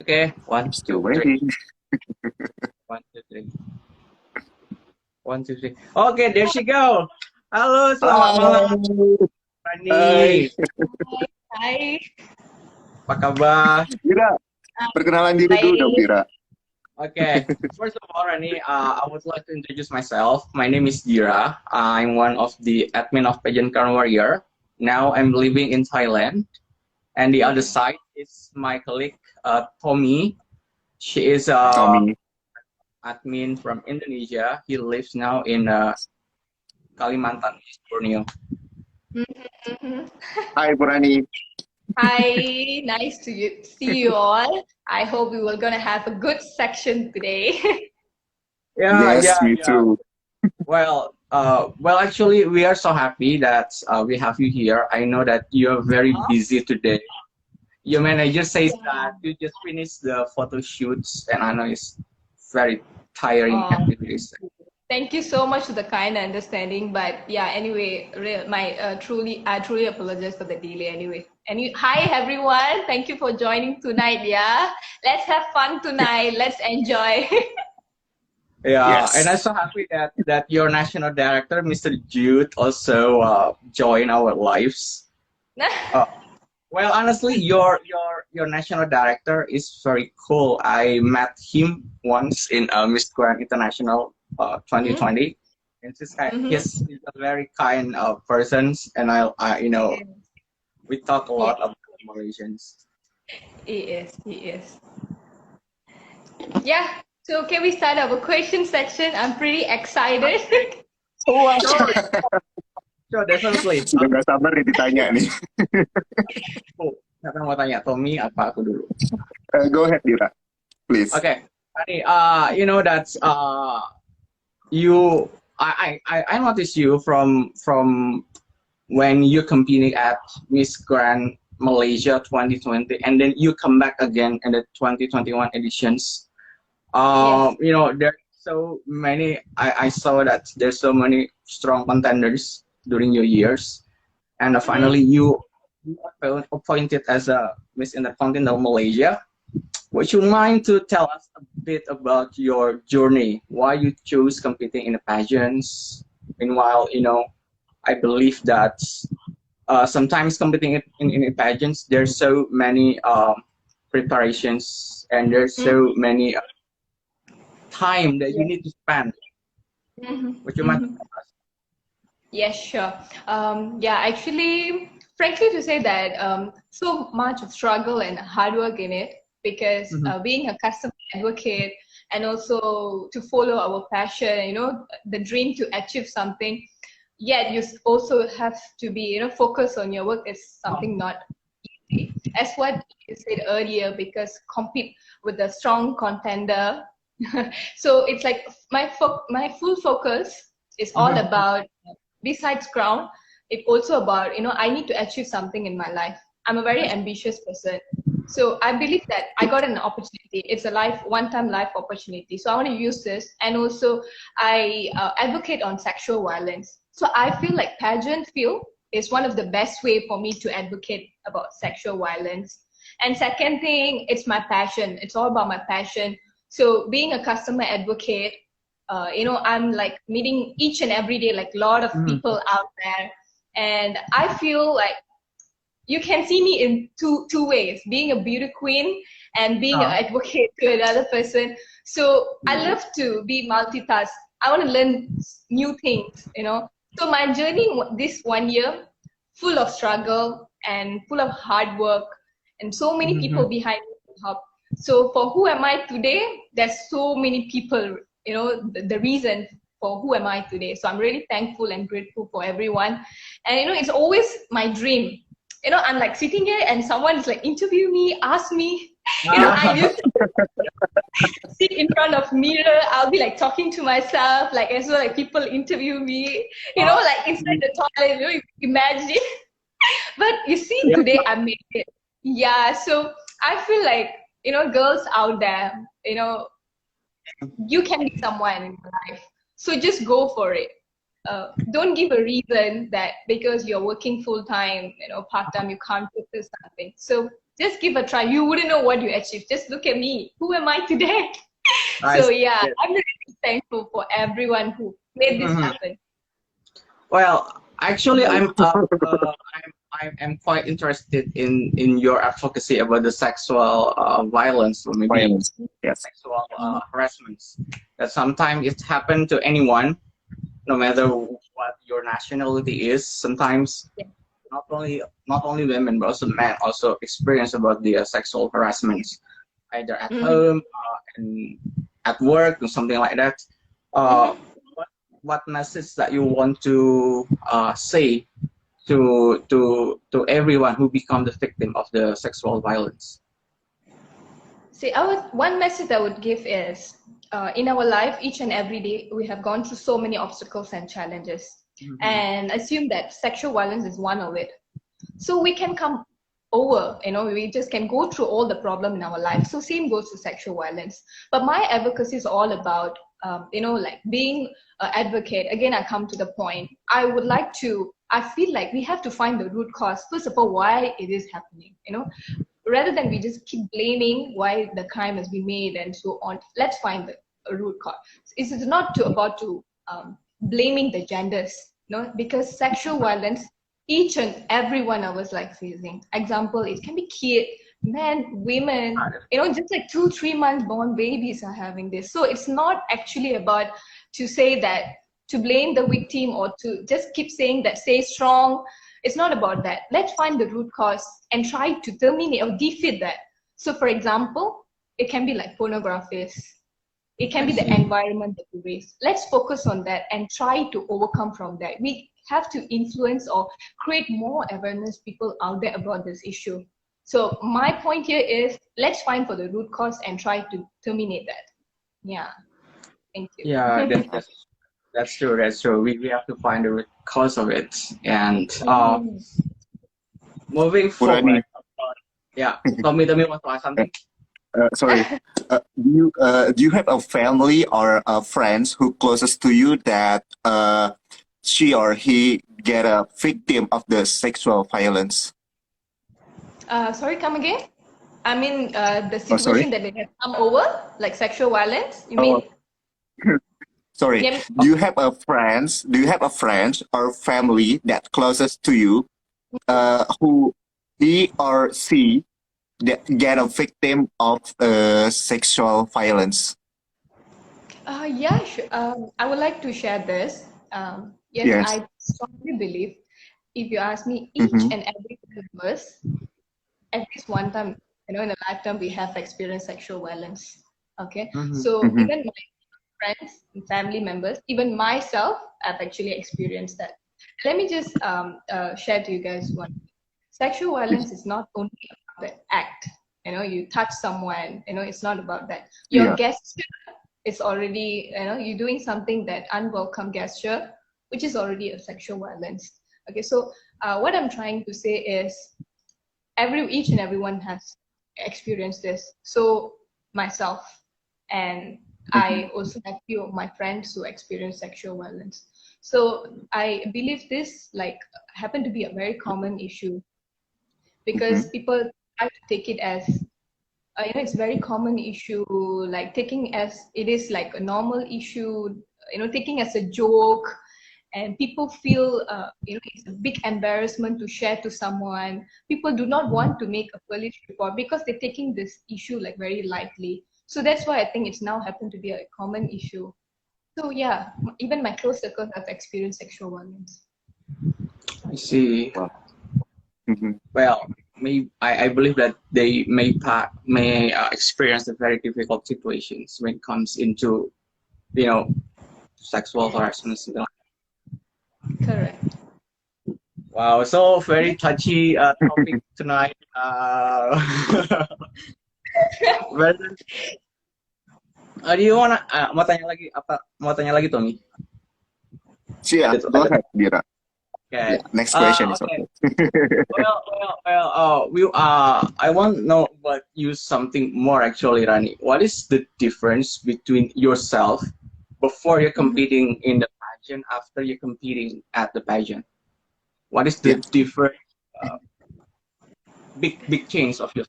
Okay, one, Still two, three. waiting. 1, 2, 3. 1, 2, 3. Okay, there she go. Halo, selamat malam, Hai. Hai. Rani. Hai, Apa kabar? Vira, perkenalan diri dulu dong, baik. Vira. Okay, first of all, Rani, I would like to introduce myself. My name is Dira. I'm one of the admin of Pageant Grand Warrior. Now I'm living in Thailand, and the other side is my colleague, Tommy. She is Tommy. admin from Indonesia. He lives now in Kalimantan, East Borneo. Mhm. Hai, Poorani. Hi, nice to see you all. I hope we were gonna have a good section today. Yeah, Yes, yeah, me yeah. too. Well, actually, we are so happy that we have you here. I know that you're very busy today. Your manager says that you just finished the photo shoots, and I know it's very tiring Oh, activities. thank you so much for the kind understanding. But yeah, anyway, I truly apologize for the delay. Anyway, hi everyone. Thank you for joining tonight. Yeah, let's have fun tonight. Let's enjoy. Yeah, and I'm Yes. so happy that your national director, Mr. Jude, also joined our lives. Uh, well, honestly, your national director is very cool. I met him once in Miss Grand International 2020, and Mhm. he's a very kind person, and we talk a Yeah, lot about Malaysians. he is. He is. Yeah. So can we start our question section? I'm pretty excited. Wah, Sure, sure, definitely. sudah nggak sabar nih ditanya nih. Siapa yang mau tanya, Tommy apa aku dulu? Go ahead, Dira, please. Okay, Ani, you know that you I noticed you from when you competing at Miss Grand Malaysia 2020, and then you come back again in the 2021 editions. Yes. There's so many. I saw that there's so many strong contenders during your years, and finally you are appointed as a Miss Intercontinental Malaysia. Would you mind to tell us a bit about your journey? Why you chose competing in the pageants? Meanwhile, I believe that sometimes competing in pageants, there's so many preparations and there's so many time that you Yes. need to spend. Would you mind? Yes, sure. Yeah, actually, frankly, to say that so much of struggle and hard work in it because Mhm. being a customer advocate and also to follow our passion, the dream to achieve something, yet you also have to be, focused on your work is something not easy. As what you said earlier, because compete with a strong contender. So it's like my full focus is all Mhm. about besides crown, it's also about, I need to achieve something in my life. I'm a very ambitious person. So I believe that I got an opportunity. It's a one-time life opportunity. So I want to use this. And also I advocate on sexual violence. So I feel like pageant field is one of the best way for me to advocate about sexual violence. And second thing, it's my passion. It's all about my passion. So being a customer advocate, I'm like meeting each and every day like a lot of Mhm. people out there, and I feel like you can see me in two ways: being a beauty queen and being an Uh, advocate to another person. So I love to be multitask. I want to learn new things. So my journey this 1 year, full of struggle and full of hard work, and so many mhm. people behind me to help. So for who am I today? There's so many people, the reason for who am I today. So I'm really thankful and grateful for everyone. And it's always my dream. I'm like sitting here and someone is like interview me, ask me. I Ah, used to sit in front of mirror. I'll be like talking to myself, like as well like people interview me. Like inside the toilet. Imagine. But you see, yeah. today I made it. Yeah. So I feel like girls out there, you can be someone in your life. So just go for it. Don't give a reason that because you're working full time, part time, you can't focus something. So Just give a try. You wouldn't know what you achieved. Just look at me. Who am I today? I So see. yeah, I'm really thankful for everyone who made this Mhm. happen. Well, actually, I'm quite interested in your advocacy about the sexual violence, or maybe Violence. Yes. sexual harassments. That sometimes it happen to anyone, no matter what your nationality is. Sometimes Yeah. not only women but also men also experience about the sexual harassments, either at Mhm. home and at work or something like that. Uh, what message that you want to say to everyone who become the victim of the sexual violence? See, one message I would give is, in our life, each and every day, we have gone through so many obstacles and challenges, and assume that sexual violence is one of it. So we can come over, we just can go through all the problem in our life. So same goes to sexual violence. But my advocacy is all about, like being an advocate. Again, I come to the point. I feel like we have to find the root cause. First of all, why it is happening, rather than we just keep blaming why the crime has been made and so on. Let's find the root cause. It's not about blaming the genders, because sexual violence, each and every one of us like facing. Example, it can be kid, men, women, just like 2-3 months born babies are having this. So it's not actually about to say that, to blame the victim, or to just keep saying that stay strong. It's not about that. Let's find the root cause and try to terminate or defeat that. So for example, it can be like pornography. It can be the environment that we raise. Let's focus on that and try to overcome from that. We have to influence or create more awareness people out there about this issue. So my point here is, let's find for the root cause and try to terminate that. Yeah. Thank you. Yeah, that's true. That's true. We have to find the root cause of it. And moving Purani, forward, yeah, Tommy want to ask something? sorry. Do you have a family or friends who closest to you that she or he get a victim of the sexual violence? Sorry, come again? I mean, the Oh, sorry. situation that they have come over, like sexual violence, you Oh, mean? sorry. Yeah. Do you have a friends? Do you have a friend or family that closest to you, who he or she get a victim of sexual violence? Yeah, sure. I would like to share this. Yes, Yes. I strongly believe, if you ask me, each Mm-hmm. and every one of us, at least one time, in a lifetime, we have experienced sexual violence. Okay, so Mm-hmm. even my friends and family members, even myself, I've actually experienced that. Let me just share to you guys one. Sexual violence is not only about the act. You touch someone. It's not about that. Your Yeah. gesture is already, you're doing something that unwelcome gesture, which is already a sexual violence. Okay, so what I'm trying to say is, each and everyone has experienced this. So myself, and I also have few of my friends who experience sexual violence. So I believe this happened to be a very common issue, because people try to take it as it's very common issue, like taking as it is like a normal issue, taking as a joke, and people feel it's a big embarrassment to share to someone. People do not want to make a police report because they're taking this issue like very lightly. So that's why I think it's now happened to be a common issue. So yeah, even my close circle have experienced sexual violence. I see. Wow. Mm-hmm. Well, I believe that they may experience the very difficult situations when it comes into sexual harassment. Correct. Wow, so very touchy topic tonight. Well, do you wanna mau tanya lagi apa? Mau tanya lagi Tommy? Yeah, go ahead, Dira. Okay. Yeah, next question is Okay. okay. I want to know about you something more actually, Rani. What is the difference between yourself before you're competing in the pageant, after you're competing at the pageant? What is the Yeah. difference big change of your.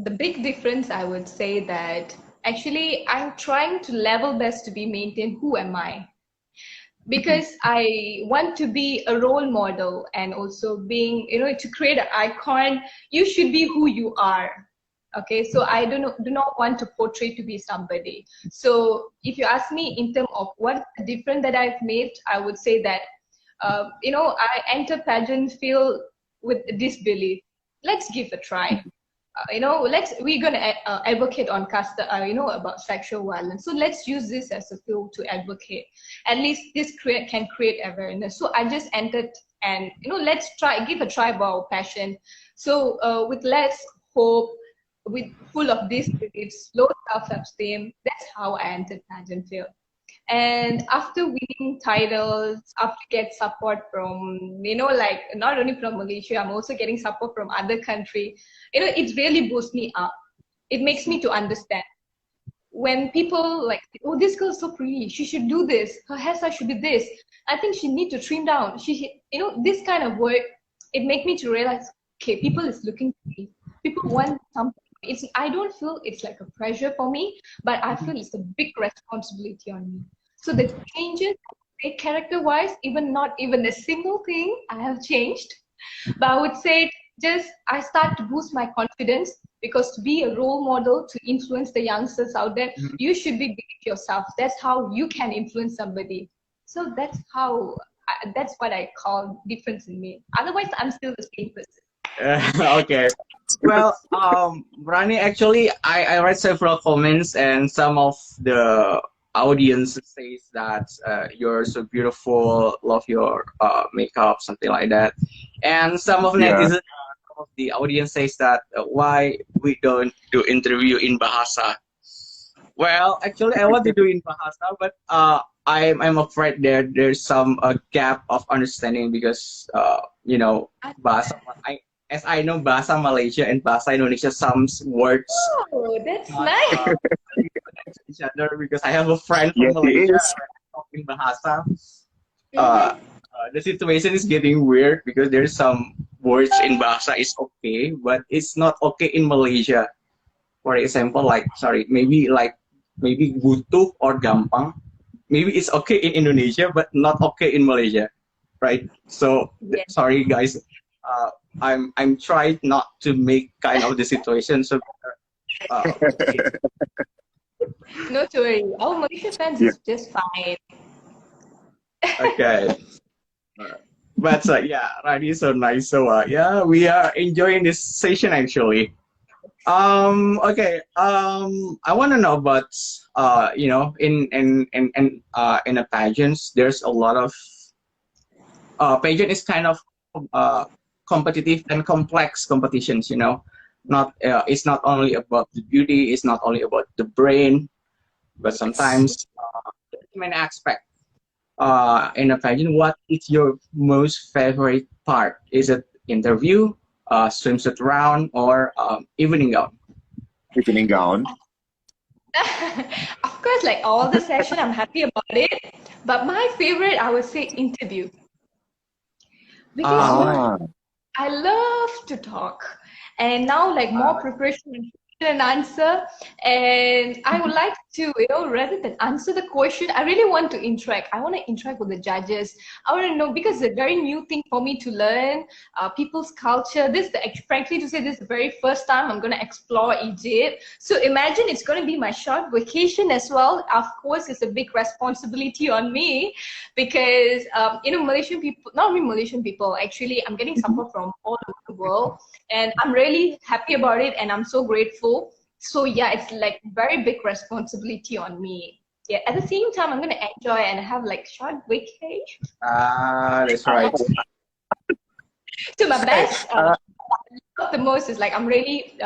The big difference, I would say that actually I'm trying to level best to be maintained. Who am I? Because I want to be a role model and also being, to create an icon, you should be who you are. Okay, so I do not want to portray to be somebody. So if you ask me in terms of what difference that I've made, I would say that, I enter pageant field with this belief. Let's give a try. We're gonna advocate on about sexual violence. So let's use this as a tool to advocate. At least this can create awareness. So I just entered, and let's give a try about passion. So with less hope, with full of these beliefs, low self-esteem, that's how I entered pageant field. And after winning titles, after get support from, not only from Malaysia, I'm also getting support from other country. It really boosts me up. It makes me to understand. When people like, oh, this girl is so pretty, she should do this, her hairstyle should be this, I think she need to trim down. This kind of work, it makes me to realize, okay, people is looking to me. People want something. I don't feel it's like a pressure for me, but I feel it's a big responsibility on me. So the changes, character-wise, not even a single thing I have changed. But I would say I start to boost my confidence, because to be a role model, to influence the youngsters out there, you should be big yourself. That's how you can influence somebody. So that's what I call difference in me. Otherwise, I'm still the same person. Okay. Well, Rani, actually, I read several comments, and some of the audience says that you're so beautiful, love your makeup, something like that. And some of netizens, some of the audience says that why we don't do interview in Bahasa. Well, actually, I want to do in Bahasa, but I'm afraid there's some gap of understanding, because Bahasa. As I know, Bahasa Malaysia and Bahasa Indonesia, some words. Oh, that's nice. Each other, because I have a friend from Malaysia talking Bahasa. The situation is getting weird, because there's some words in Bahasa is okay, but it's not okay in Malaysia. For example, maybe butuh or gampang. Maybe it's okay in Indonesia, but not okay in Malaysia, right? So sorry guys. I'm trying not to make kind of the situation so. Not to worry, our Malaysia fans is just fine. Okay, but Rani is so nice. So we are enjoying this session actually. Okay. I want to know about in a pageants, there's a lot of pageant is kind of competitive and complex competitions, not it's not only about the beauty, it's not only about the brain, but sometimes there's many aspects in a pageant. What is your most favorite part? Is it interview, swimsuit round, or evening gown? Evening gown. Of course, like all the session, I'm happy about it, but my favorite, I would say, interview, because I love to talk, and now like more preparation and question and answer, and I would like to, rather than answer the question, I really want to interact. I want to interact with the judges. I want to know, because it's a very new thing for me to learn people's culture. Frankly to say, this is the very first time I'm going to explore Egypt. So imagine it's going to be my short vacation as well. Of course, it's a big responsibility on me, because Malaysian people, not only Malaysian people, actually I'm getting support from all over the world, and I'm really happy about it, and I'm so grateful. So it's like very big responsibility on me. Yeah, at the same time, I'm gonna enjoy and have like short vacation. That's right. So my best, the most is like I'm really,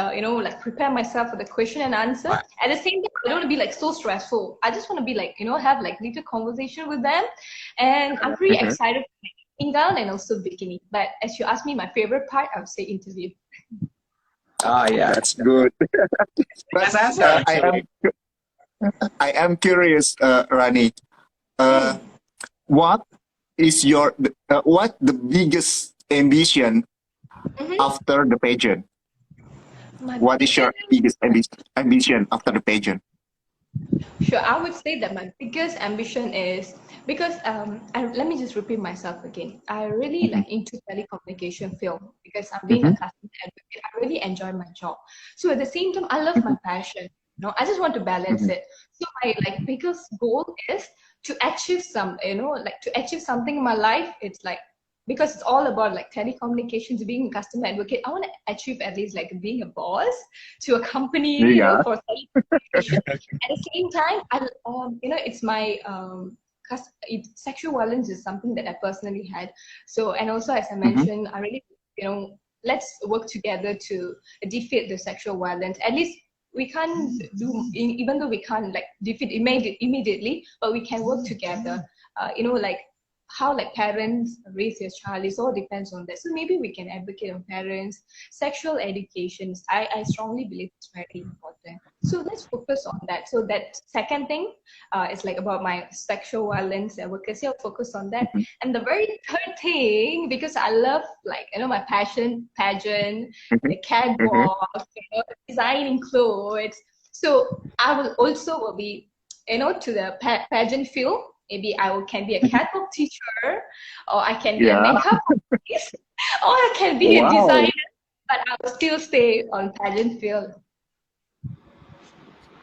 prepare myself for the question and answer. At the same time, I don't want to be like so stressful. I just want to be like, have like little conversation with them, and I'm pretty excited for sitting down and also bikini. But as you asked me, my favorite part, I would say interview. That's good. But I am curious, Rani. What is what the biggest ambition Mhm. after the pageant? My What is your biggest ambition after the pageant? Sure, I would say that my biggest ambition is because let me just repeat myself again. I really Mhm, like into telecommunication field because I'm being a mhm, customer advocate. I really enjoy my job. So at the same time, I love my mhm, passion. I just want to balance mhm. it. So my like biggest goal is to achieve like to achieve something in my life. It's like because it's all about like telecommunications, being a customer advocate. I want to achieve at least like being a boss to a company, Yeah. for telecommunication. At the same time, it's my sexual violence is something that I personally had. So, and also as I Mhm, mentioned, I really, let's work together to defeat the sexual violence. At least we can't even though we can't like defeat immediately, but we can work together. Like how like parents raise their child, it all depends on that. So maybe we can advocate on parents, sexual education. I strongly believe it's very important. So let's focus on that. So that second thing is like about my sexual violence advocacy. I'll focus on that. mhm, And the very third thing, because I love like my passion, pageant, mhm, the mhm. catwalk, designing clothes. So I will be to the pageant field. Maybe can be a catwalk teacher, or I can be a Yeah. makeup artist, or I can be a Wow. designer, but I will still stay on pageant field.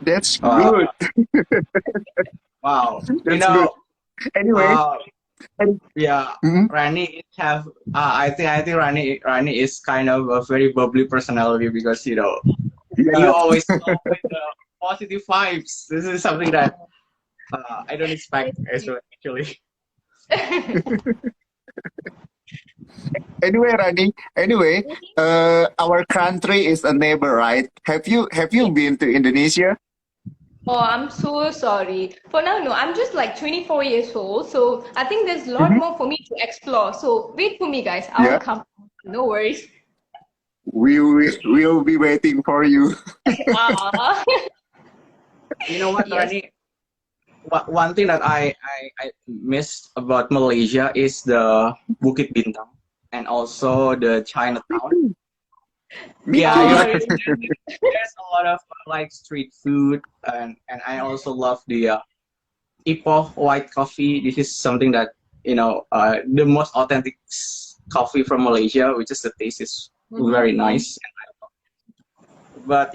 That's Wow. good. Wow. That's good. Anyway. Uh, and- yeah, mhm. Rani have. I think Rani is kind of a very bubbly personality because you Yeah. always come with the positive vibes. This is something that I don't expect as well, actually. Anyway, Rani. Anyway, our country is a neighbor, right? Have you been to Indonesia? Oh, I'm so sorry. For now, no, I'm just like 24 years old, so I think there's a lot Mhm. more for me to explore. So wait for me, guys. I will Yeah. come. No worries. We'll be waiting for you. Ah, You know what, yes. Rani? One thing that I missed about Malaysia is the Bukit Bintang and also the Chinatown. Me Yeah, too. Oh, there's a lot of like street food, and I also love the Ipoh white coffee. This is something that the most authentic coffee from Malaysia, which is the taste is very mm-hmm. nice. But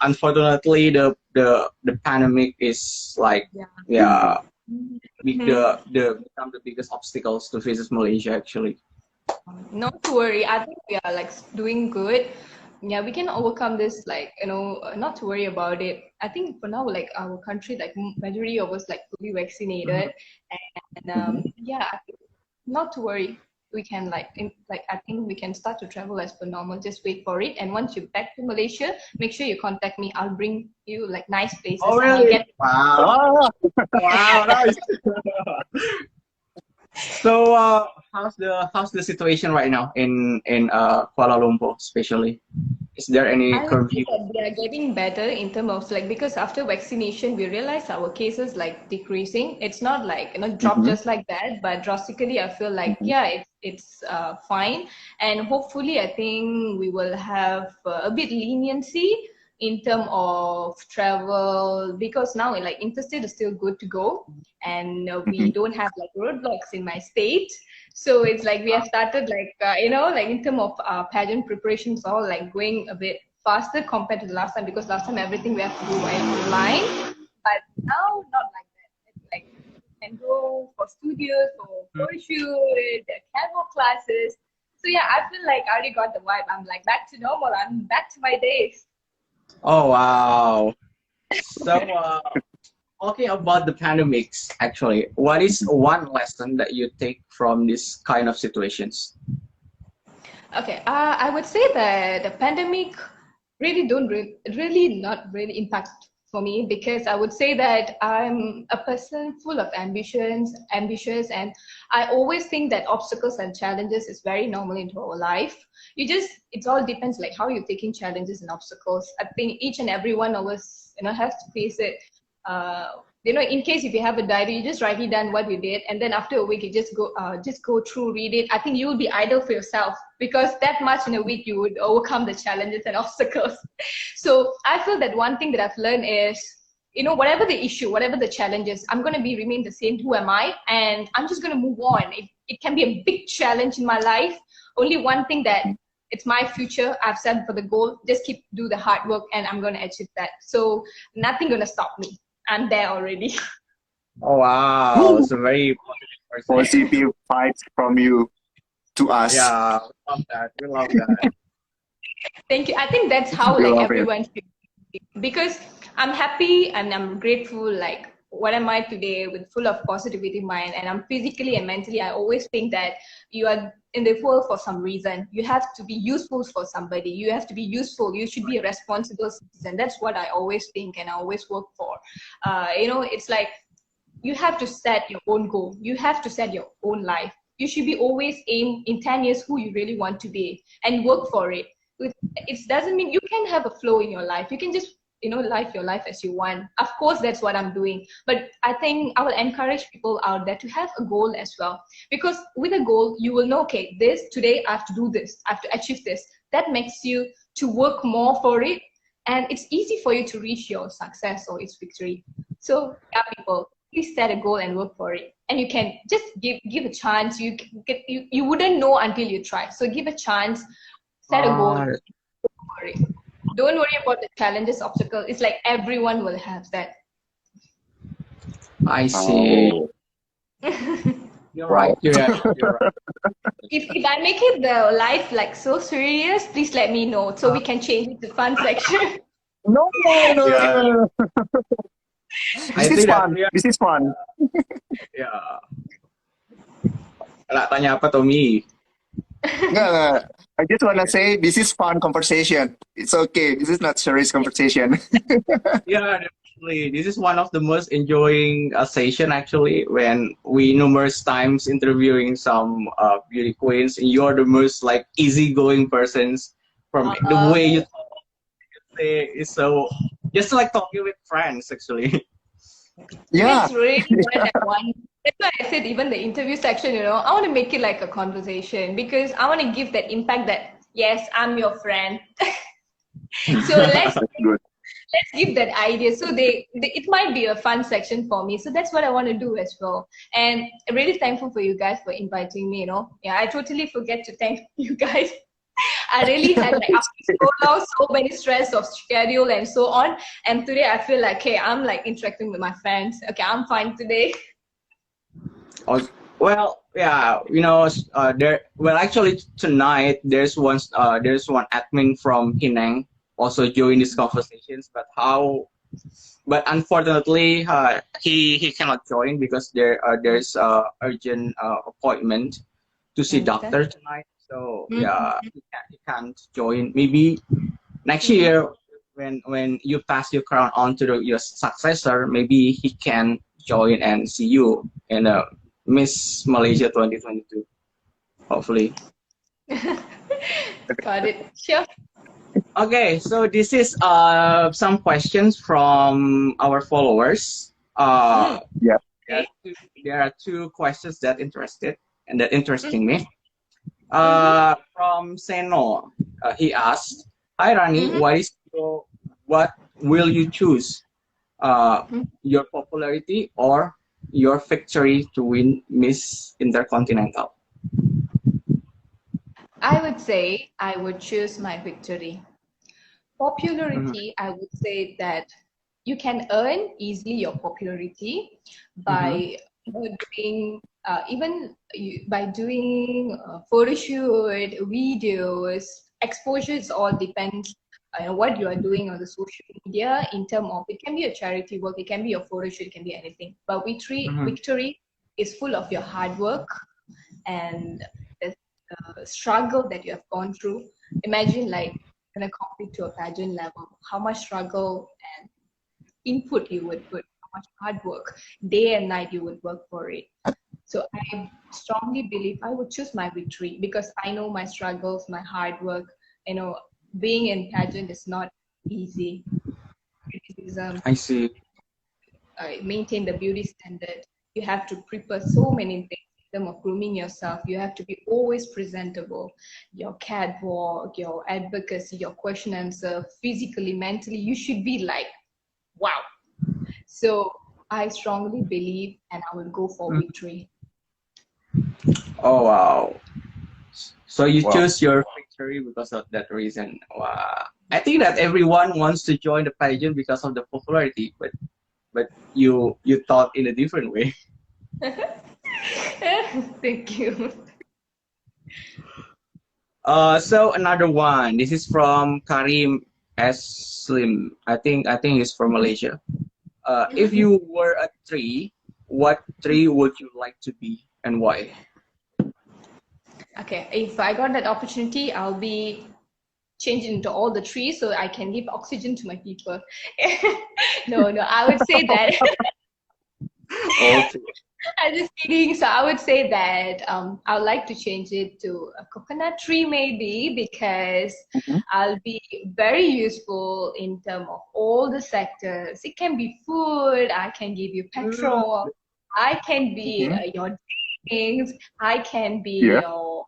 unfortunately, the pandemic is like, Yeah. yeah, Mhm. become the biggest obstacles to visit Malaysia actually. Not to worry. I think we are like doing good. Yeah, we can overcome this. Like not to worry about it. I think for now, like our country, like majority of us like fully vaccinated, and Mhm. yeah, I think not to worry. We can like I think we can start to travel as per normal. Just wait for it. And once you're back to Malaysia, make sure you contact me. I'll bring you like nice Oh places, and I'll really? get. Wow, Ah, wow, nice. So how's the situation right now in Kuala Lumpur especially? Is there any I would say curfew? that they are getting better in terms of like because after vaccination we realize our cases like decreasing. It's not like drop mhm, just like that, but drastically I feel like mhm, yeah it's fine, and hopefully I think we will have a bit leniency in terms of travel because now like interstate is still good to go, and we mhm. don't have like roadblocks in my state. So it's like we have started like like in terms of pageant preparations all like going a bit faster compared to the last time because last time everything we have to do via online, but now not like that. It's like you can go for studios for photo shoot, catwalk classes. So yeah, I feel like I already got the vibe. I'm like back to normal. I'm back to my days. Oh wow. So talking about the pandemics, actually, what is one lesson that you take from this kind of situations? Okay, I would say that the pandemic really don't really not really impact for me because I would say that I'm a person full of ambitious, and I always think that obstacles and challenges is very normal into our life. It all depends like how you're taking challenges and obstacles. I think each and every one of us, has to face it. in case if you have a diary, you just write it down what you did, and then after a week you just go through, read it. I think you will be idle for yourself, because that much in a week you would overcome the challenges and obstacles. So I feel that one thing that I've learned is, whatever the issue, whatever the challenges, I'm going to remain the same. Who am I? And I'm just going to move on. It can be a big challenge in my life. Only one thing, that it's my future. I've set for the goal. Just do the hard work, and I'm going to achieve that. So nothing going to stop me. I'm there already. Oh wow, it's a very positive person. Positive vibes from you to us. Yeah, we love that. We love that. Thank you. I think that's how We like love it. everyone should be, because I'm happy and I'm grateful. Like, what am I today, with full of positivity mind, and I'm physically and mentally. I always think that you are in the world for some reason. You have to be useful for somebody. You have to be useful. You should be a responsible citizen. That's what I always think and I always work for. It's like you have to set your own goal. You have to set your own life. You should be always aim in 10 years who you really want to be and work for it. It doesn't mean you can have a flow in your life. You can just live your life as you want. Of course, that's what I'm doing. But I think I will encourage people out there to have a goal as well. Because with a goal, you will know, okay, today I have to do this. I have to achieve this. That makes you to work more for it. And it's easy for you to reach your success or its victory. So, yeah, people, please set a goal and work for it. And you can just give a chance. You wouldn't know until you try. So give a chance, set a goal, work for it. Don't worry about the challenges, obstacles. It's like everyone will have that. I see. Oh. You're right. You're right. If I make it the life like so serious, please let me know so we can change it to fun section. No. Yeah. This is fun. This is fun. Yeah. Nak tanya apa, Tommy? No. I just wanna say this is fun conversation. It's okay. This is not serious conversation. Yeah, definitely. This is one of the most enjoying session actually, when we numerous times interviewing some beauty queens. And you're the most like easygoing persons from the way you talk. Say is so just like talking with friends actually. Yeah. It's really one. That's why I said even the interview section, I want to make it like a conversation, because I want to give that impact that, yes, I'm your friend. So let's give that idea. So it might be a fun section for me. So that's what I want to do as well. And I'm really thankful for you guys for inviting me, Yeah, I totally forget to thank you guys. I really had like after so long, so many stress of schedule and so on. And today I feel like, hey, I'm like interacting with my friends. Okay, I'm fine today. Well, yeah, actually tonight there's one admin from Penang also join these conversations, but unfortunately he cannot join because there's urgent appointment to see doctor tonight. So yeah, he can't join. Maybe next year when you pass your crown on to your successor, maybe he can join and see you in Miss Malaysia 2022. Hopefully. Got it. Sure. Okay, so this is some questions from our followers. Yeah. There are two questions that interesting me. From Seno, he asked, "Hi Rani, what will you choose? Your popularity or your victory to win Miss Intercontinental?" I would say I would choose my victory. Popularity, I would say that you can earn easily your popularity by doing photo shoot, videos, exposures. All depends what you are doing on the social media. In terms of, it can be a charity work, it can be a photo shoot, it can be anything. But victory is full of your hard work and the struggle that you have gone through. Imagine like gonna compete to a pageant level, how much struggle and input you would put, how much hard work, day and night you would work for it. So I strongly believe I would choose my victory, because I know my struggles, my hard work. Being in pageant is not easy. Criticism. I see. maintain the beauty standard. You have to prepare so many things in terms of grooming yourself. You have to be always presentable. Your catwalk, your advocacy, your question answer, physically, mentally, you should be like, wow. So I strongly believe, and I will go for victory. Oh wow! So you Wow. choose your victory because of that reason. Wow! I think that everyone wants to join the pageant because of the popularity, but you thought in a different way. Thank you. So another one. This is from Karim S. Slim. I think it's from Malaysia. If you were a tree, what tree would you like to be and why? Okay, if I got that opportunity, I'll be changed into all the trees so I can give oxygen to my people. No, I would say that. Okay. I'm just kidding. So I would say that I would like to change it to a coconut tree maybe because Mhm. I'll be very useful in terms of all the sectors. It can be food, I can give you petrol, I can be Mhm. your things, I can be Yeah. your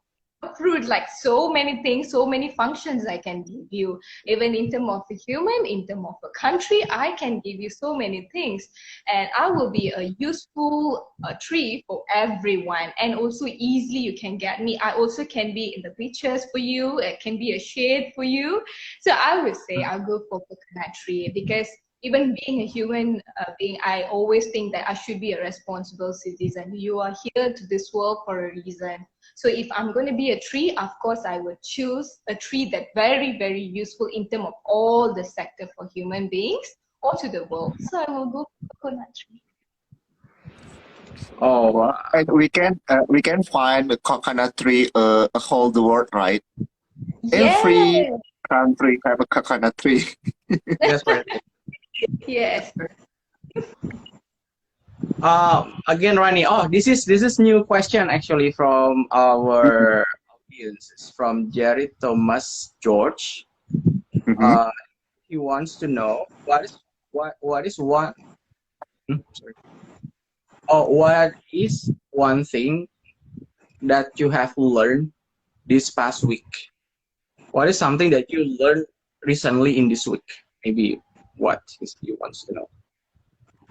fruit, like so many things, so many functions I can give you. Even in terms of a human, in terms of a country, I can give you so many things. And I will be a useful tree for everyone. And also easily you can get me. I also can be in the pictures for you. It can be a shade for you. So I would say I'll go for coconut tree because even being a human being, I always think that I should be a responsible citizen. You are here to this world for a reason. So if I'm going to be a tree, of course, I would choose a tree that very, very useful in terms of all the sector for human beings or to the world. So I will go for coconut tree. Oh wow. And we can find the coconut tree whole the world, right? Every Yes, country have a coconut tree. That's right. yes. Again, Rani. Oh, this is new question actually from our audience. It's from Jerry Thomas George. Mhm. Uh, he wants to know what is one sorry. Oh, what is one thing that you have learned this past week? What is something that you learned recently in this week? Maybe what is he wants to know.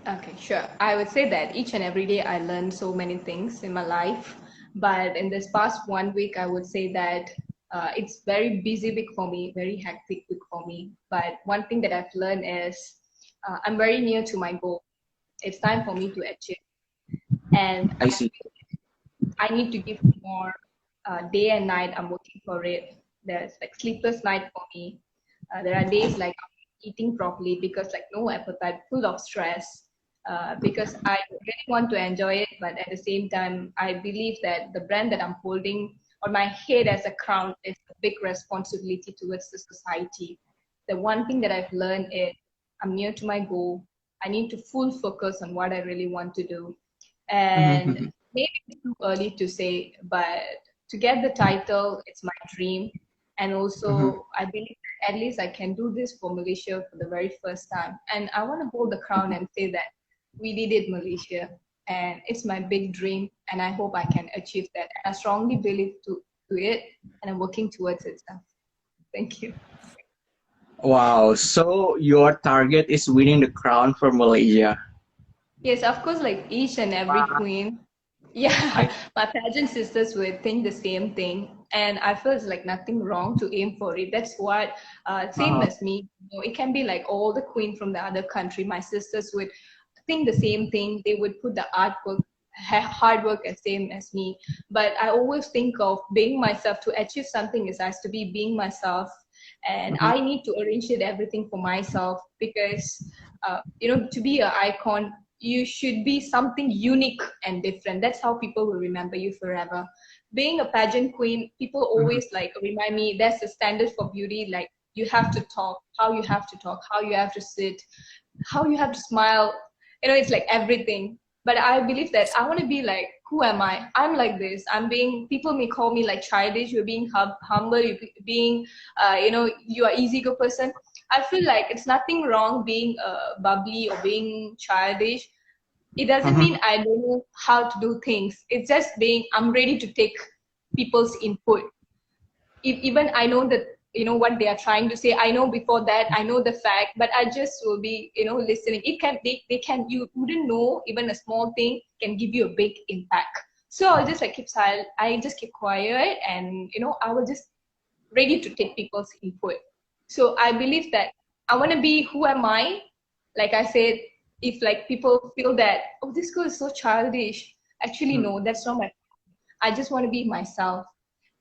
Okay, sure. I would say that each and every day I learn so many things in my life. But in this past 1 week, I would say that it's very busy week for me, very hectic week for me. But one thing that I've learned is I'm very near to my goal. It's time for me to achieve. And I see. I need to give more day and night. I'm working for it. There's like sleepless night for me. There are days like I'm eating properly because like no appetite, full of stress. Because I really want to enjoy it, but at the same time, I believe that the brand that I'm holding on my head as a crown is a big responsibility towards the society. The one thing that I've learned is I'm near to my goal. I need to full focus on what I really want to do. And Mhm. maybe it's too early to say, but to get the title, it's my dream. And Mhm. also, I believe at least I can do this for Malaysia for the very first time. And I want to hold the crown and say that we did it, Malaysia. And it's my big dream. And I hope I can achieve that. And I strongly believe to it. And I'm working towards it. So, thank you. Wow. So your target is winning the crown for Malaysia. Yes, of course, like each and every Wow. queen. Yeah, I my pageant sisters would think the same thing. And I feel it's like nothing wrong to aim for it. That's what, same uh, as me. You know, it can be like all the queen from the other country. My sisters would think the same thing. They would put the artwork, hard work as same as me. But I always think of being myself to achieve something is has to be being myself. And mhm. I need to arrange it everything for myself because, to be an icon, you should be something unique and different. That's how people will remember you forever. Being a pageant queen, people Mhm. always like remind me that's the standard for beauty. Like you have to talk, how you have to talk, how you have to sit, how you have to smile. It's like everything. But I believe that I want to be like, who am I? I'm like this. I'm being, people may call me like childish, you're being humble, you're being, you are easy go person. I feel like it's nothing wrong being bubbly or being childish. It doesn't mean I don't know how to do things. It's just being, I'm ready to take people's input. Even I know that, what they are trying to say, I know before that, I know the fact, but I just will be, listening. It can, they can, you wouldn't know, even a small thing can give you a big impact. So I'll just like keep silent. I just keep quiet, and, I will just ready to take people's input. So I believe that I want to be who am I. Like I said, if like people feel that, oh, this girl is so childish, actually no, that's not my. I just want to be myself,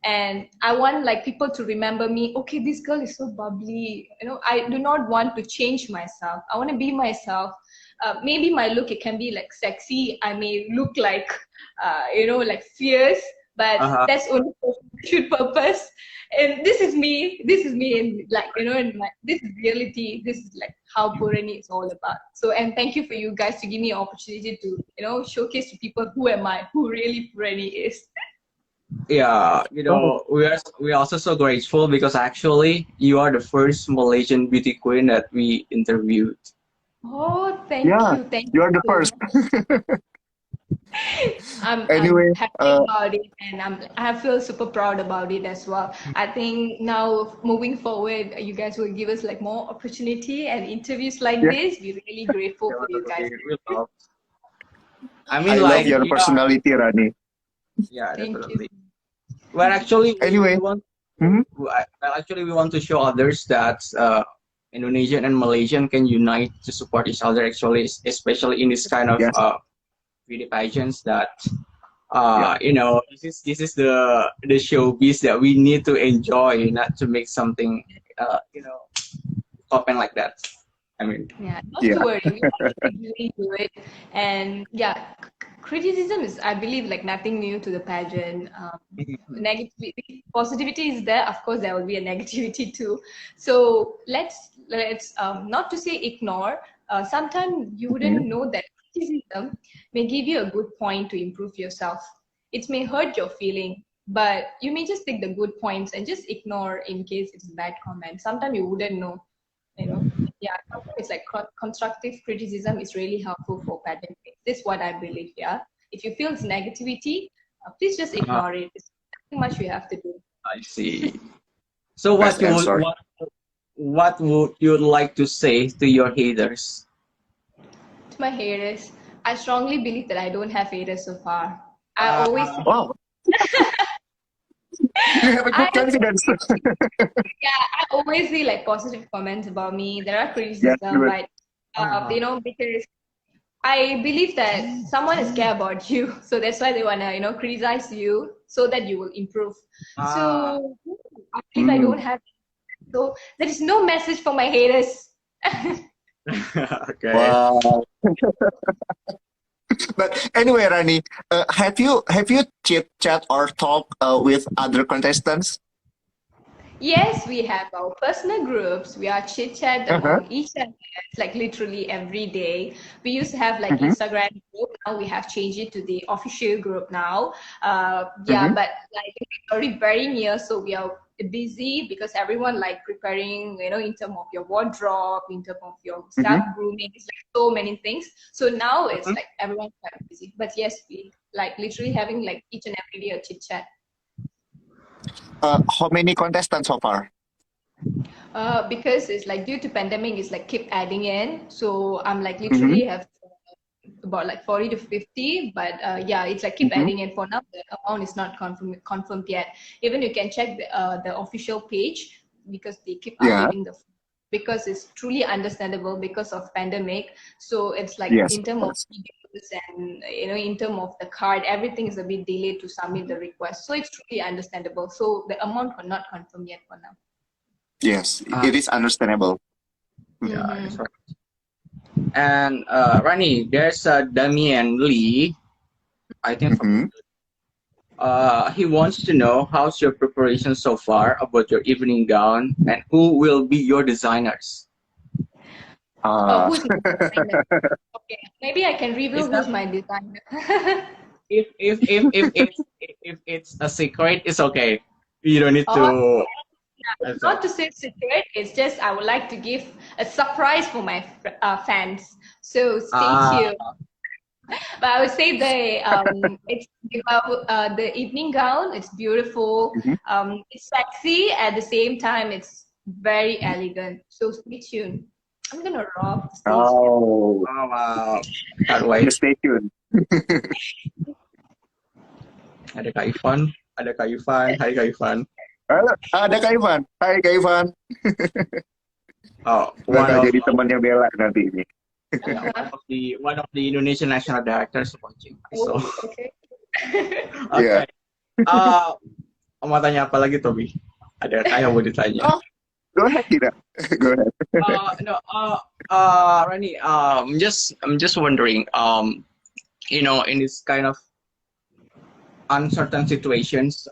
and I want like people to remember me. Okay, this girl is so bubbly. I do not want to change myself. I want to be myself. Maybe my look, it can be like sexy. I may look like, like fierce, but that's only for shoot purpose. And this is me. This is me, and like this is reality. This is like how Poorani is all about. So, and thank you for you guys to give me an opportunity to showcase to people who am I, who really Poorani is. Yeah, we are also so grateful because actually you are the first Malaysian beauty queen that we interviewed. Oh, thank Yeah, you, thank you're the you. first. I'm Anyway, happy about it, and I feel super proud about it as well. I think now moving forward, you guys will give us like more opportunity and interviews like yeah, this. We're really grateful for you guys. We love. I mean, I love like, your yeah, personality, Rani. yeah, Thank you. definitely. Well, actually, we Anyway, want. mhm, Well, actually, we want to show others that Indonesian and Malaysian can unite to support each other. Actually, especially in this kind of yes, beauty pageants that yeah, this is the showbiz that we need to enjoy, not to make something happen like that. I mean, Yeah, not to yeah, worry. We want to keep doing to it, and yeah, criticism is, I believe, like nothing new to the pageant. Negativity, positivity is there. Of course, there will be a negativity too. So let's not to say ignore. Sometimes you wouldn't mhm, know that criticism may give you a good point to improve yourself. It may hurt your feeling, but you may just take the good points and just ignore in case it's a bad comment. Sometimes you wouldn't know, you know. Yeah, it's like constructive criticism is really helpful for pageant. This is what I believe. Yeah, if you feel it's negativity, please just uh, ignore it. It's nothing much you have to do. I see. So best answer. what would you like to say to your haters? To my haters, I strongly believe that I don't have haters so far. I always Uh, see, Wow, you have a I good confidence. yeah, I always see like positive comments about me. There are Yes, criticism, good. but uh, because I believe that someone is care about you, so that's why they wanna criticize you so that you will improve. uh, So I believe I don't Mm. have. So there is no message for my haters. okay. Wow. But anyway, Rani, have you chit chat or talk with other contestants? Yes, we have our personal groups. We are chit chat Uh-huh. among each other, like literally every day. We used to have like Mm-hmm. Instagram group. Now we have changed it to the official group now. Yeah, Mm-hmm. but like it's already very near, so we are busy because everyone like preparing, in terms of your wardrobe, in terms of your Mm-hmm. self grooming. It's like so many things. So now it's like everyone's quite busy. But yes, we like literally having like each and every day a chit chat. How many contestants so far? Because it's like due to pandemic, it's like keep adding in. So I'm like Mm-hmm. literally have about like 40 to 50, but yeah, it's like keep Mm-hmm. adding in. For now, the amount is not confirmed yet. Even you can check the official page because they keep Yeah. updating because it's truly understandable because of pandemic. So it's like Yes, in of terms of course. videos and in terms of the card, everything is a bit delayed to submit the request. So it's truly understandable. So the amount are not confirmed yet for now. Yes, Uh, it is understandable. yeah, that's Mm-hmm. right. And Rani, there's Damien Lee. I think from Mm-hmm. he wants to know how's your preparation so far about your evening gown and who will be your designers. Uh, Who's my designer? Okay, maybe I can reveal Is that who's my designer. if it's a secret, it's okay. You don't need Oh, to. That's Not to say secret, it's just I would like to give a surprise for my fans. So stay Ah, tuned. But I would say it's about the evening gown. It's beautiful. Mhm. It's sexy at the same time. It's very elegant. So stay tuned. I'm gonna rock the stage. Oh, oh wow. Can't wait. stay tuned. Ada Kak Ivan, ada Kak Ivan, hai Kak Ivan. Halo, ada Kak Ivan. Hai Kak Ivan. Oh, Bakal jadi temannya Bella nanti ini. one of the Indonesian national directors watching. So, Oh, okay. okay. Mau tanya apa lagi, Tobi? Ada yang mau ditanya? Oh, go ahead, Kira. Go ahead. No, Rani, I'm just wondering, in this kind of uncertain situations,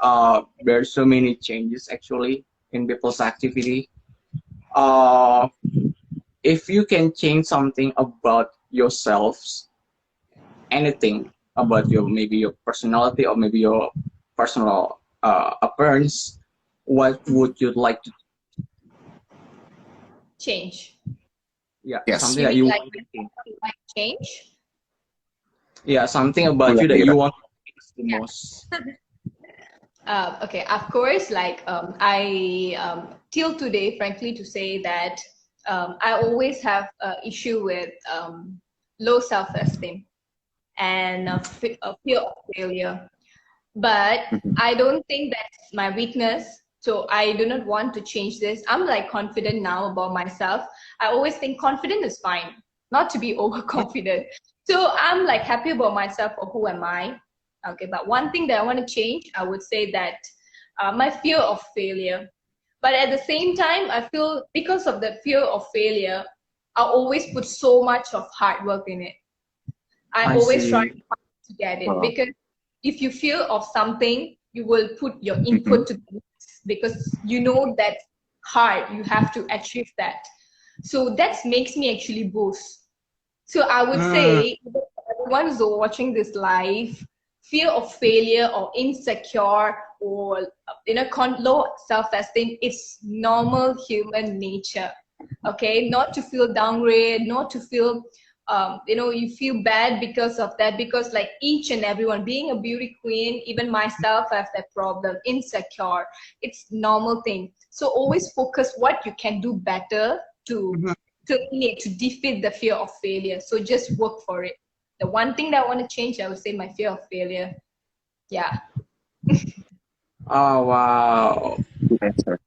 there's so many changes actually in people's activity. If you can change something about yourselves, anything about maybe your personality or maybe your personal appearance, what would you like to Change. Yes. something You that mean you like want to change? change? Something about you that you want to change the Yeah. most. Okay, of course, I till today, frankly, to say that I always have an issue with low self-esteem and a fear of failure. But I don't think that's my weakness. So I do not want to change this. I'm like confident now about myself. I always think confident is fine, not to be overconfident. So I'm like happy about myself or who am I. Okay, but one thing that I want to change, I would say that my fear of failure. But at the same time, I feel because of the fear of failure, I always put so much of hard work in it. I I always see. try to get it Wow. because if you fear of something, you will put your input to the max because you know that's hard. You have to achieve that. So that makes me actually boast. So I would say, everyone who's watching this live, fear of failure or insecure or low self-esteem is normal human nature. Okay, not to feel downgrade, not to feel you feel bad because of that, because like each and everyone being a beauty queen, even myself have that problem, insecure. It's normal thing. So always focus what you can do better to defeat the fear of failure. So just work for it. The one thing that I want to change, I would say my fear of failure. Yeah. Oh wow. Good answer.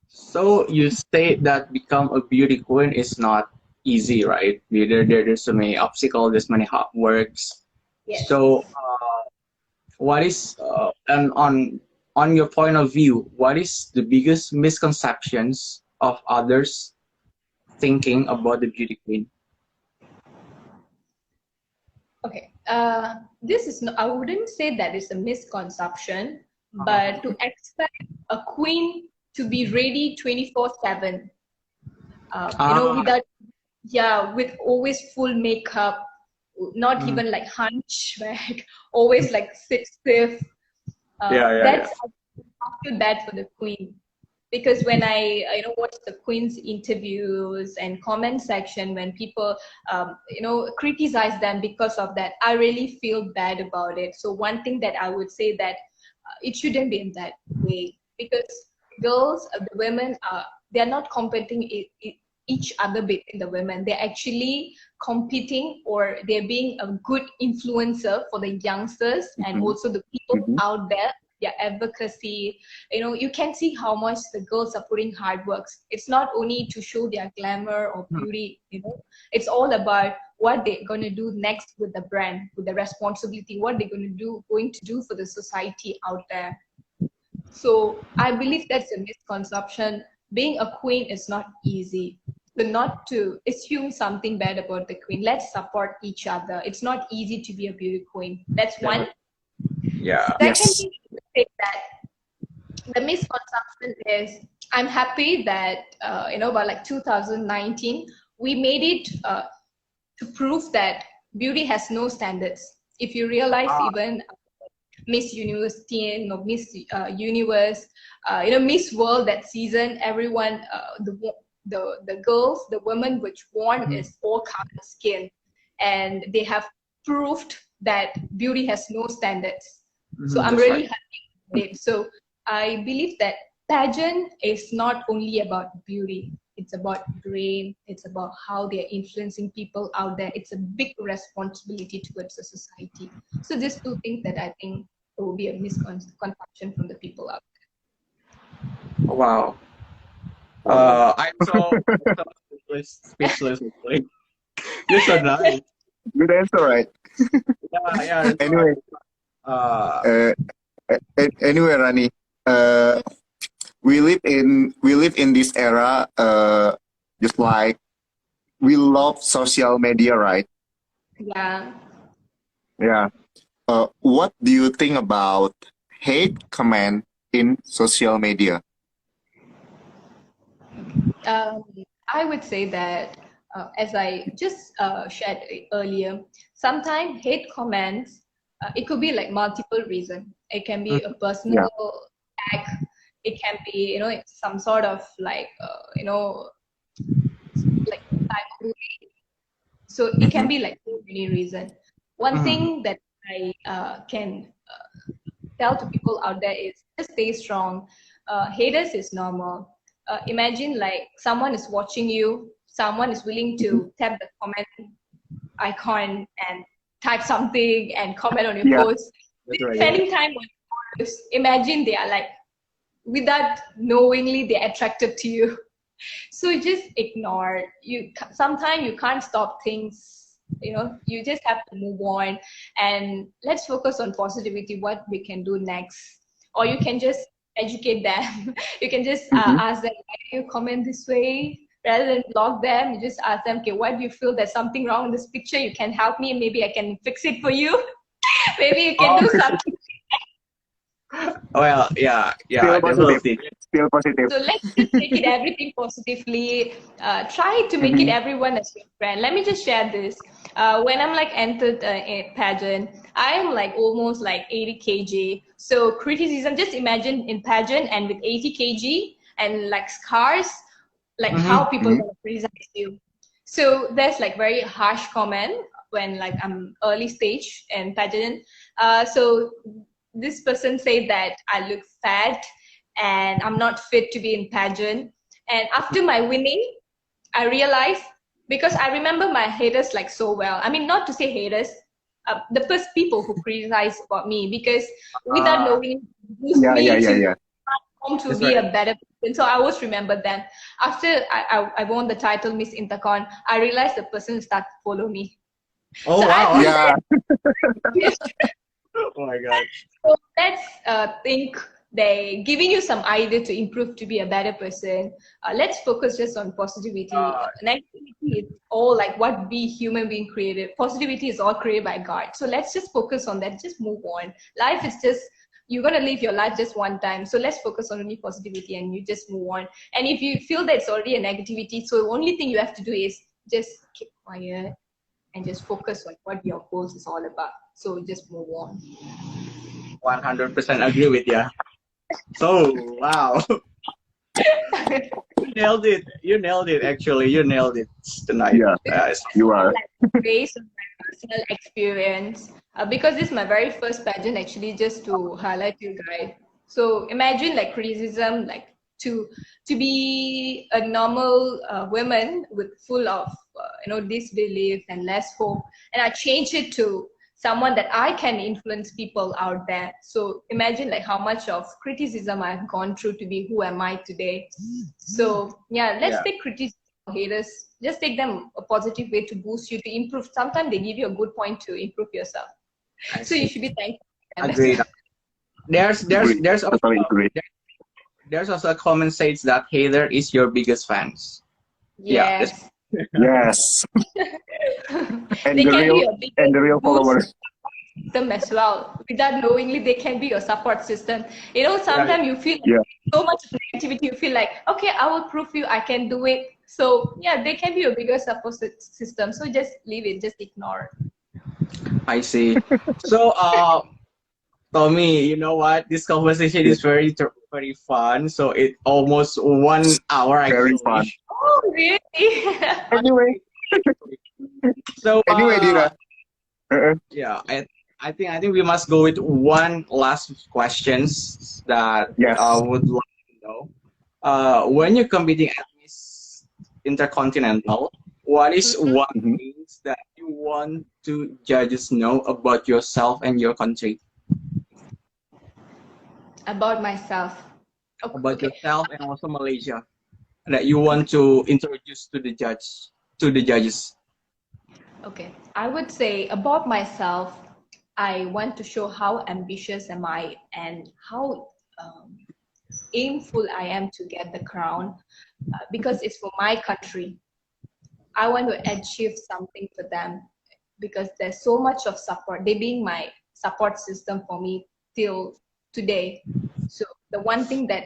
So you state that become a beauty queen is not easy, right? There's so many obstacles, there's many hard works. Yes. So what is and on your point of view, what is the biggest misconceptions of others thinking about the beauty queen? Okay. This is I wouldn't say that it's a misconception, but to expect a queen to be ready 24/7, without with always full makeup, not even like hunchback, always like sit stiff. That's I feel bad for the queen. Because when I watch the queen's interviews and comment section, when people criticize them because of that, I really feel bad about it. So one thing that I would say that it shouldn't be in that way, because girls, the women they're not competing each other between the women. They're actually competing, or they're being a good influencer for the youngsters and also the people out there. Their advocacy, you can see how much the girls are putting hard works. It's not only to show their glamour or beauty, it's all about what they're going to do next with the brand, with the responsibility, what they're going to do for the society out there. So I believe that's a misconception. Being a queen is not easy. So not to assume something bad about the queen. Let's support each other. It's not easy to be a beauty queen. That's one. Yeah. Secondly, say that the misconception is, I'm happy that by like 2019 we made it to prove that beauty has no standards. If you realize, even Miss Universe teen or Miss Universe, Miss World that season, everyone, the girls, the women which won is all color skin, and they have proved that beauty has no standards. So I'm really happy with it. So I believe that pageant is not only about beauty. It's about brain. It's about how they're influencing people out there. It's a big responsibility towards the society. So these two things that I think will be a misconception from the people out there. Wow. I'm so speechless. You're so nice. Good answer, right? Yeah. Anyway, anyway, Rani, we live in this era, just like we love social media, right? Yeah. Yeah. What do you think about hate comment in social media? I would say that, as I just shared earlier, sometimes hate comments, it could be like multiple reasons. It can be a personal attack. It can be, some sort of like, like cyberbullying. So it can be like so many reasons. One thing that I can tell to people out there is just stay strong. Haters is normal. Imagine like someone is watching you, someone is willing to tap the comment icon and type something and comment on your post. Spending time on posts, imagine they are like, without knowingly, they're attracted to you. So just ignore. Sometimes you can't stop things. You just have to move on, and let's focus on positivity. What we can do next, or you can just educate them. You can just ask them, why do you comment this way? Rather than block them, you just ask them, okay, why do you feel there's something wrong in this picture? You can help me, and maybe I can fix it for you. Maybe you can do something. Well, yeah. Still positive. So let's just take it everything positively. Try to make it everyone as your friend. Let me just share this. When I'm like entered a pageant, I'm like almost like 80 kg. So criticism, just imagine in pageant and with 80 kg and like scars, like how people gonna criticize you. So there's like very harsh comment when like I'm early stage in pageant. So this person said that I look fat and I'm not fit to be in pageant. And after my winning, I realized, because I remember my haters like so well. I mean, not to say haters, the first people who criticize about me, because without knowing, boost to be a better person. So I always remember that. After I won the title Miss Intercon, I realized the person started to follow me. Oh, so wow. Oh my God. So let's think they giving you some idea to improve to be a better person. Let's focus just on positivity. Negativity is all like what we human being created. Positivity is all created by God. So let's just focus on that. Just move on. Life is just, you're gonna live your life just one time. So let's focus on only positivity and you just move on. And if you feel that it's already a negativity, so the only thing you have to do is just keep quiet and just focus on what your goals is all about. So just move on. 100% agree with you. So, wow. You nailed it, actually. You nailed it tonight. Yeah, you are. Based on my personal experience, because this is my very first pageant, actually, just to highlight you guys. So imagine like criticism, like to be a normal woman with full of disbelief and less hope, and I changed it to someone that I can influence people out there. So imagine like how much of criticism I've gone through to be who am I today. So let's take criticism, haters, just take them a positive way to boost you, to improve. Sometimes they give you a good point to improve yourself. So you should be thankful. Agreed. There's also a comment says that hater is your biggest fans. Yes. Yes. and they the real followers. Them as well. Without knowingly, they can be your support system. Sometimes you feel so much negativity, you feel like, okay, I will prove you I can do it. So they can be your biggest support system. So just leave it, just ignore. I see. So Tommy, you know what? This conversation is very fun. So it almost 1 hour Very actually. fun. Oh, really? Anyway, So Dina. yeah, I think we must go with one last questions that Yes. would like to know. When you're competing at Miss Intercontinental, what is Mhm. one Mhm. thing that you want to judges know about yourself and your country? About myself. About Okay. yourself and also Malaysia that you want to introduce to the judges. Okay. I would say about myself, I want to show how ambitious am I and how aimful I am to get the crown because it's for my country. I want to achieve something for them because there's so much of support. They being my support system for me till today. So the one thing that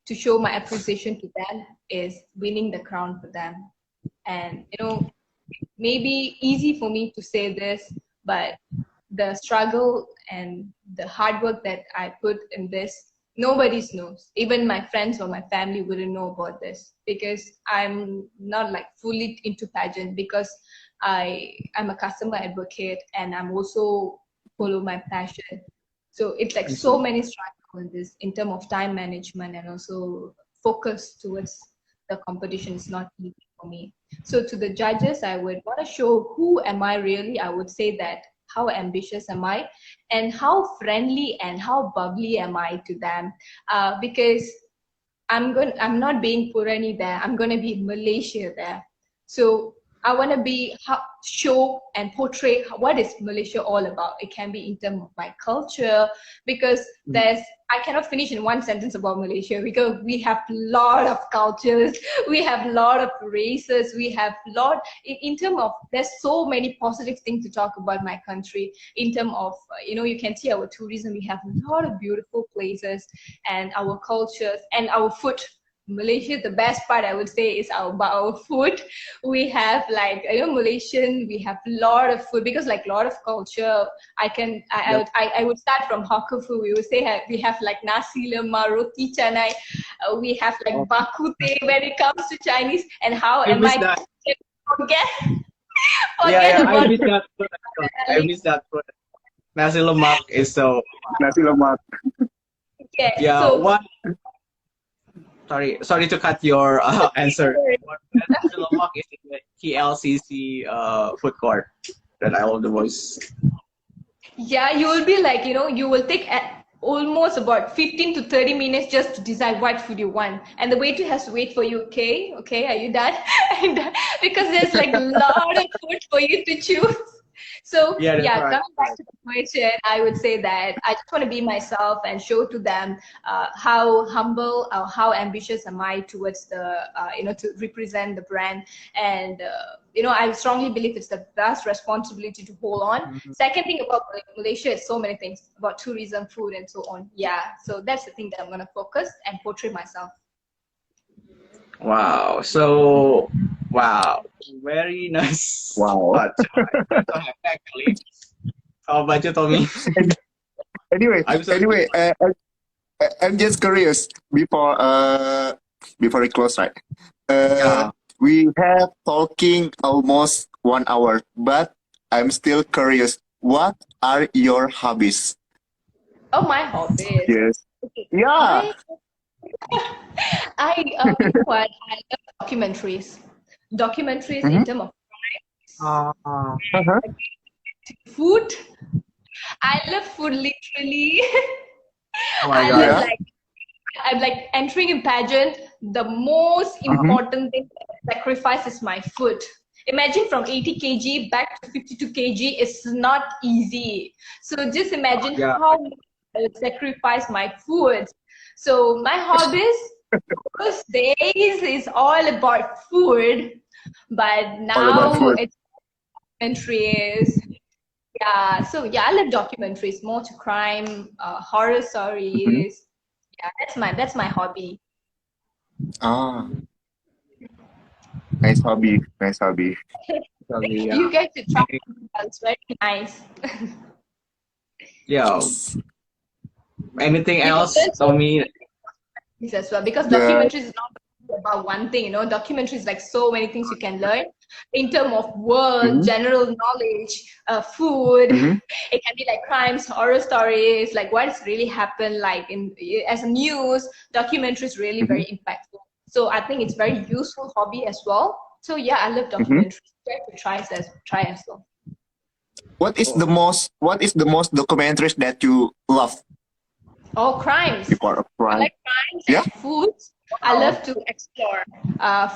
to show my appreciation to them is winning the crown for them. And maybe easy for me to say this, but the struggle and the hard work that I put in this, nobody knows. Even my friends or my family wouldn't know about this because I'm not like fully into pageant because I'm a customer advocate and I'm also follow my passion. So it's like I so see. many struggles in this in terms of time management and also focus towards the competition is not easy for me. So to the judges, I would want to show who am I really. I would say that how ambitious am I, and how friendly and how bubbly am I to them, because I'm not being Poorani there. I'm gonna be Malaysia there. So I want to be show and portray what is Malaysia all about. It can be in terms of my culture because I cannot finish in one sentence about Malaysia because we have lot of cultures, we have lot of races, we have lot in terms of there's so many positive things to talk about my country in terms of you can see our tourism. We have a lot of beautiful places and our cultures and our food. Malaysia, the best part I would say is about our food. We have like Malaysian. We have a lot of food because like a lot of culture. Yep. I would start from hawker food. We would say we have like nasi lemak, roti canai. We have like Oh, bakute when it comes to Chinese. And how I am miss I that. forget Yeah, forget yeah, I about miss that food. Actually. I miss that food. Nasi lemak is so. Nasi lemak. yeah. Yeah, So one. Sorry to cut your answer. But nasi lemak is in the TLCC food court that I love the most. yeah, you will be like, you will take almost about 15 to 30 minutes just to decide what food you want. And the waiter has to wait for you, okay, are you done? And because there's like a lot of food for you to choose. So Yeah, that's yeah, right. coming back to the question, I would say that I just want to be myself and show to them how humble or how ambitious am I towards the, to represent the brand. And, I strongly believe it's the vast responsibility to hold on. Mhm. Second thing about Malaysia is so many things about tourism, food, and so on. Yeah, so that's the thing that I'm going to focus and portray myself. Wow. So, wow, very nice. Wow. I'm so happy actually. How about you, Tommy? Anyway, I'm so anyway, I'm just curious before we close, right? yeah. We have talking almost 1 hour, but I'm still curious. What are your hobbies? Oh, my hobbies. Yes. Okay. Yeah. You know what? I love documentaries. Documentaries in Mm-hmm. terms of Uh-huh. food. I love food literally. Oh my I God. love Yeah. like I'm like entering in pageant. The most Mm-hmm. important thing that I sacrifice is my food. Imagine from 80 kg back to 52 kg is not easy. So just imagine Yeah. how much I would sacrifice my food. So my hobbies those days is all about food, but All about now food. it's documentaries. Yeah, so yeah, I love documentaries, more to crime, horror Mm-hmm. stories. Yeah, that's my hobby. Ah, nice hobby. Nice hobby. Sorry, You yeah. get to try something else, very nice. Yeah. Yes. Anything You can else, learn so Tommy? things as well, because Yeah. documentaries is not about one thing. Documentaries like so many things you can learn in terms of world, Mhm. general knowledge, food. Mhm. It can be like crimes, horror stories, like what's really happened, like in as a news. Documentary is really Mhm. very impactful. So I think it's very useful hobby as well. So yeah, I love Mhm. documentaries. Try as well. What is the most documentaries that you love Oh, crimes. before a I crime? like crimes Yeah. and food. I Oh, love to explore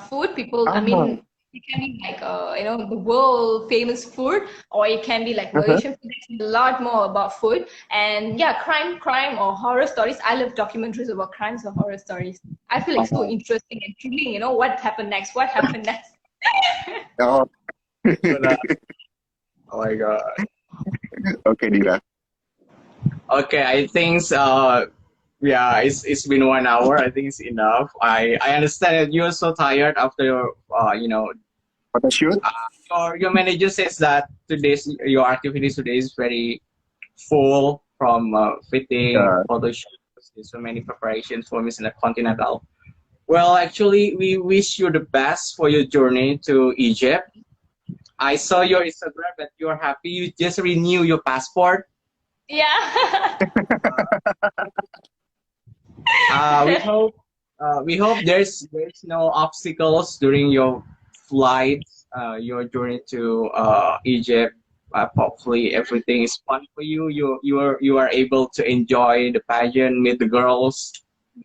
food. People, I Oh. mean, it can be like the world famous food, or it can be like Uh-huh. Malaysian food. There's a lot more about food. And yeah, crime or horror stories. I love documentaries about crimes or horror stories. I feel like so Oh. interesting and thrilling. What happened next? What happened next? Oh. good, oh my God. Okay, Dira. Okay, I think yeah, it's been 1 hour. I think it's enough. I understand that you're so tired after your Photo shoot. your manager says that today's your activities today is very full from fitting Yeah. photo shoots. There's so many preparations for Miss Intercontinental. Well, actually, we wish you the best for your journey to Egypt. I saw your Instagram that you're happy. You just renew your passport. Yeah. We hope there's no obstacles during your flight, your journey to Egypt. Hopefully everything is fun for you. You are able to enjoy the pageant, meet the girls.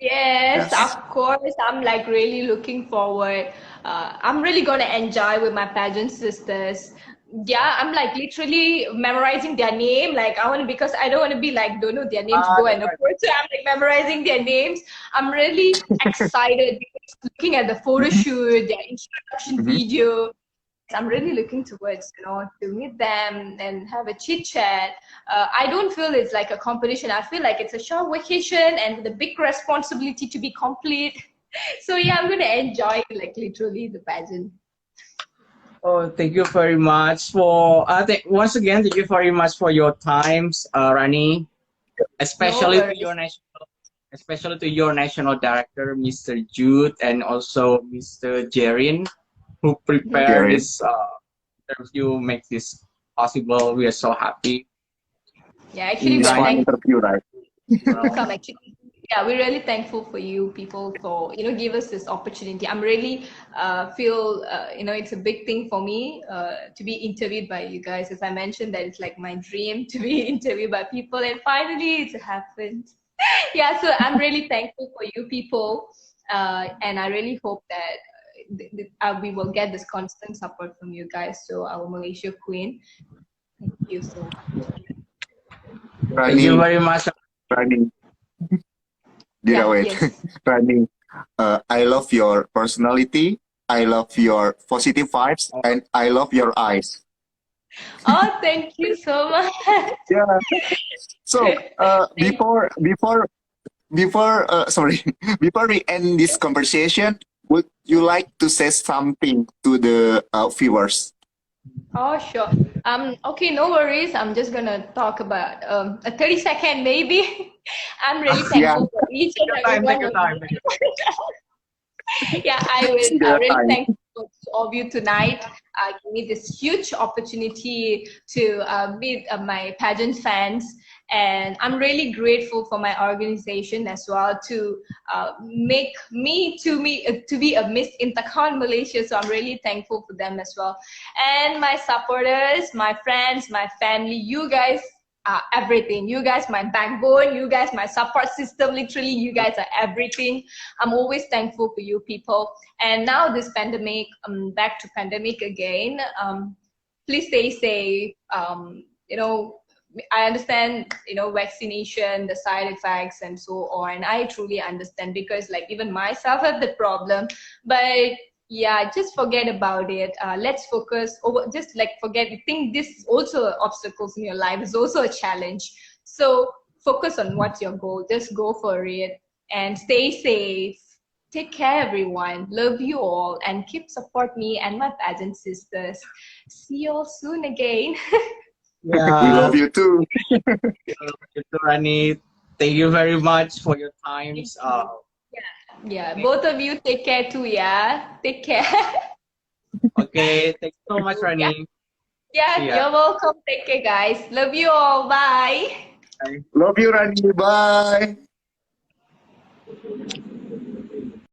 Yes, of Yes. course. I'm like really looking forward. I'm really gonna enjoy with my pageant sisters. Yeah, I'm like literally memorizing their name. Like I want to, because I don't want to be like don't know their name to Ah, go and approach. So I'm like memorizing their names. I'm really excited because looking at the photo shoot, their introduction Mhm. video. I'm really looking towards, to meet them and have a chit chat. I don't feel it's like a competition. I feel like it's a short vacation and with a big responsibility to be complete. So yeah, I'm gonna enjoy like literally the pageant. oh, thank you very much for. Once again, thank you very much for your times, Rani. No Especially to your worries. national, especially to your national director, Mr. Jude, and also Mr. Jerin, who Mhm. prepared Karen. this interview, make this possible. We are so happy. Yeah, actually, we It's are Nice, fun thankful interview, right? to well. come. Actually, yeah, we're really thankful for you people for give us this opportunity. I'm really feel it's a big thing for me to be interviewed by you guys. As I mentioned, that it's like my dream to be interviewed by people, and finally it's happened. Yeah, so I'm really thankful for you people, and I really hope that we will get this constant support from you guys. So our Malaysia Queen, thank you so much. Thank you Rani, very much. Rani, Dira, Yeah, wait. yes. Rani, I love your personality. I love your positive vibes, and I love your eyes. Oh, thank you so much. Yeah. So, Thank sorry, before we end this conversation, would you like to say something to the viewers? Oh, sure. Okay, no worries. I'm just gonna talk about a 30-second maybe. I'm really Yeah, thankful for each Take and your every time. Take one your of you. time. Take your Yeah, I will take your really time. thank all of you tonight. Give me this huge opportunity to meet my pageant fans, and I'm really grateful for my organization as well to make me to be a Miss Intercon Malaysia. So I'm really thankful for them as well, and my supporters, my friends, my family. You guys everything. You guys, my backbone. You guys, my support system. Literally, you guys are everything. I'm always thankful for you people. And now this pandemic, back to pandemic again. Please stay safe. I understand, vaccination, the side effects, and so on. I truly understand because, like, even myself have the problem. But yeah, just forget about it. Let's focus over, just like forget, think this is also obstacles in your life. It's also a challenge. So focus on what's your goal. Just go for it and stay safe. Take care, everyone. Love you all and keep support me and my pageant sisters. See you all soon again. We Yeah. love you too. Thank you, Rani. Thank you very much for your times. Yeah, both of you take care too, yeah? Take care. Okay, thank you so much, Yeah, Rani. yeah, See ya. you're welcome. Take care, guys. Love you all. Bye. Bye. Love you, Rani. Bye.